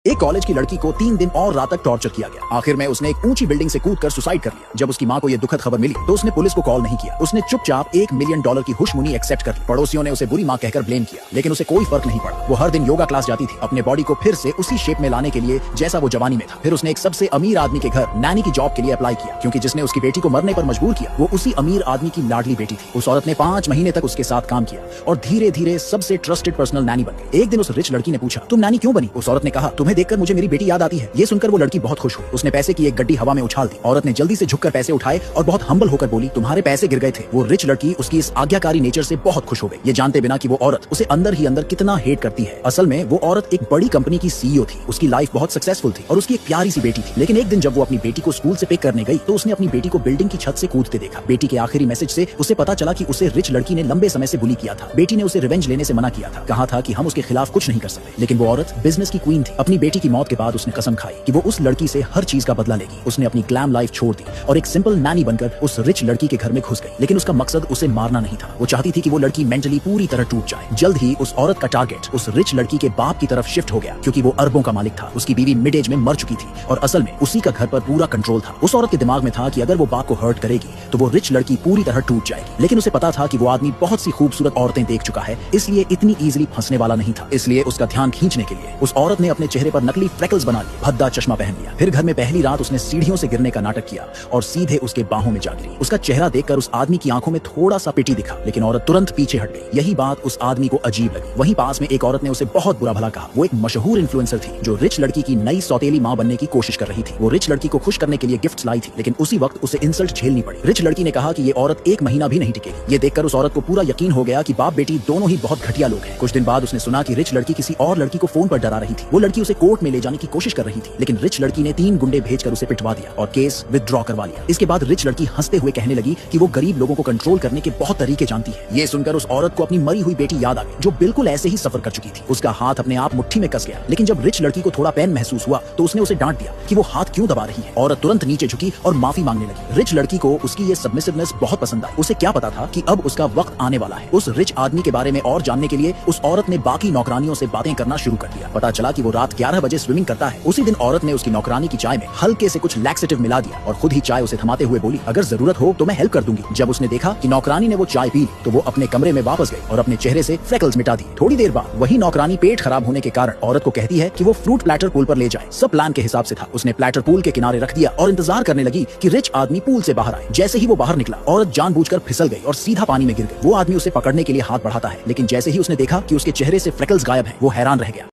एक कॉलेज की लड़की को 3 दिन और रात तक टॉर्चर किया गया। आखिर में उसने एक ऊंची बिल्डिंग से कूदकर सुसाइड कर लिया। जब उसकी मां को यह दुखद खबर मिली तो उसने पुलिस को कॉल नहीं किया। उसने चुपचाप $1 मिलियन की हुशमुनी एक्सेप्ट कर ली। पड़ोसियों ने उसे बुरी मां कहकर ब्लेम किया, लेकिन उसे कोई फर्क नहीं पड़ा। वो हर दिन योगा क्लास जाती थी, अपने बॉडी को फिर से उसी शेप में लाने के लिए जैसा वो जवानी में था। फिर उसने एक सबसे अमीर आदमी के घर नैनी की जॉब के लिए अप्लाई किया, क्योंकि जिसने उसकी बेटी को मरने पर मजबूर किया वो उसी अमीर आदमी की लाडली बेटी थी। उस औरत ने 5 महीने तक उसके साथ काम किया और धीरे धीरे सबसे ट्रस्टेड पर्सनल नैनी बन गई। एक दिन उस रिच लड़की ने पूछा, तुम नैनी क्यों बनी? उस औरत ने कहा, तुम्हें देखकर मुझे मेरी बेटी याद आती है। ये सुनकर वो लड़की बहुत खुश हुई। उसने पैसे की एक गड्डी हवा में उछाल दी। औरत ने जल्दी से झुककर पैसे उठाए और बहुत हम्बल होकर बोली, तुम्हारे पैसे गिर गए थे। वो रिच लड़की उसकी इस आज्ञाकारी नेचर से बहुत खुश हो गई, ये जानते बिना कि वो औरत उसे अंदर ही अंदर कितना हेट करती है। असल में वो औरत एक बड़ी कंपनी की सीईओ थी। उसकी लाइफ बहुत सक्सेसफुल थी और उसकी एक प्यारी सी बेटी थी। लेकिन एक दिन जब वो अपनी बेटी को स्कूल से पिक करने गई तो उसने अपनी बेटी को बिल्डिंग की छत से कूदते देखा। बेटी के आखिरी मैसेज से उसे पता चला कि उसे रिच लड़की ने लंबे समय से बुली किया था। बेटी ने उसे रिवेंज लेने से मना किया था, कहा था कि हम उसके खिलाफ कुछ नहीं कर सकते। लेकिन वो औरत बिजनेस की क्वीन थी। अपनी बेटी की मौत के बाद उसने कसम खाई कि वो उस लड़की से हर चीज का बदला लेगी। उसने अपनी ग्लैम लाइफ छोड़ दी और एक सिंपल नैनी बनकर उस रिच लड़की के घर में घुस गई। लेकिन उसका मकसद उसे मारना नहीं था। वो चाहती थी कि वो लड़की मेंटली पूरी तरह टूट जाए। जल्द ही उस औरत का टारगेट उस रिच लड़की के बाप की तरफ शिफ्ट हो गया, क्योंकि वो अरबों का मालिक था। उसकी बीवी मिड एज में मर चुकी थी और असल में उसी का घर पर पूरा कंट्रोल था। उस औरत के दिमाग में था कि अगर वो बाप को हर्ट करेगी तो वो रिच लड़की पूरी तरह टूट जाएगी। लेकिन उसे पता था कि वो आदमी बहुत सी खूबसूरत औरतें देख चुका है, इसलिए इतनी इजीली फंसने वाला नहीं था। इसलिए उसका ध्यान खींचने के लिए उस औरत ने अपने चेहरे पर नकली फ्रेकल्स बना लिए, भद्दा चश्मा पहन लिया। फिर घर में पहली रात उसने सीढ़ियों से गिरने का नाटक किया और सीधे उसके बाहों में जा गिरी। उसका चेहरा देखकर उस आदमी की आंखों में थोड़ा सा पिटी दिखा, लेकिन औरत तुरंत पीछे हट गई। यही बात उस आदमी को अजीब लगी। वहीं पास में एक औरत ने उसे बहुत बुरा भला कहा। वो एक मशहूर इन्फ्लुएंसर थी जो रिच लड़की की नई सौतेली मां बनने की कोशिश कर रही थी। वो रिच लड़की को खुश करने के लिए गिफ्ट्स लाई थी, लेकिन उसी वक्त उसे इंसल्ट झेलनी पड़ी। रिच लड़की ने कहा कि ये औरत 1 महीना भी नहीं टिकेगी। ये देखकर उस औरत को पूरा यकीन हो गया कि बाप बेटी दोनों ही बहुत घटिया लोग हैं। कुछ दिन बाद उसने सुना कि रिच लड़की किसी और लड़की को फोन पर डरा रही थी। वो लड़की उसे कोर्ट में ले जाने की कोशिश कर रही थी, लेकिन रिच लड़की ने 3 गुंडे भेजकर उसे पिटवा दिया और केस विथड्रॉ करवा लिया। इसके बाद रिच लड़की हंसते हुए कहने लगी कि वो गरीब लोगों को कंट्रोल करने के बहुत तरीके जानती है। ये सुनकर उस औरत को अपनी मरी हुई बेटी याद आ गई, जो बिल्कुल ऐसे ही सफर कर चुकी थी। उसका हाथ अपने आप मुट्ठी में कस गया, लेकिन जब रिच लड़की को थोड़ा पेन महसूस हुआ तो उसने उसे डांट दिया कि वो हाथ क्यों दबा रही है। औरत तुरंत नीचे झुकी और माफी मांगने लगी। रिच लड़की को उसकी ये सबमिसिवनेस बहुत पसंद आई। उसे क्या पता था कि अब उसका वक्त आने वाला है। उस रिच आदमी के बारे में और जानने के लिए उस औरत ने बाकी नौकरानियों से बातें करना शुरू कर दिया। पता चला कि वो रात 11 बजे स्विमिंग करता है। उसी दिन औरत ने उसकी नौकरानी की चाय में हल्के से कुछ लैक्सेटिव मिला दिया और खुद ही चाय उसे थमाते हुए बोली, अगर जरूरत हो तो मैं हेल्प कर दूंगी। जब उसने देखा कि नौकरानी ने वो चाय पी ली तो वो अपने कमरे में वापस गई और अपने चेहरे से फ्रेकल्स मिटा दी। थोड़ी देर बाद वही नौकरानी पेट खराब होने के कारण औरत को कहती है कि वो फ्रूट प्लेटर पूल पर ले जाए। सब प्लान के हिसाब से था। उसने प्लेटर पूल के किनारे रख दिया और इंतजार करने लगी कि रिच आदमी पूल से बाहर आए। जैसे ही वो बाहर निकला, औरत जानबूझकर फिसल गई और सीधा पानी में गिर गई। वो आदमी उसे पकड़ने के लिए हाथ बढ़ाता है, लेकिन जैसे ही उसने देखा कि उसके चेहरे से फ्रेकल्स गायब हैं, वो हैरान रह गया।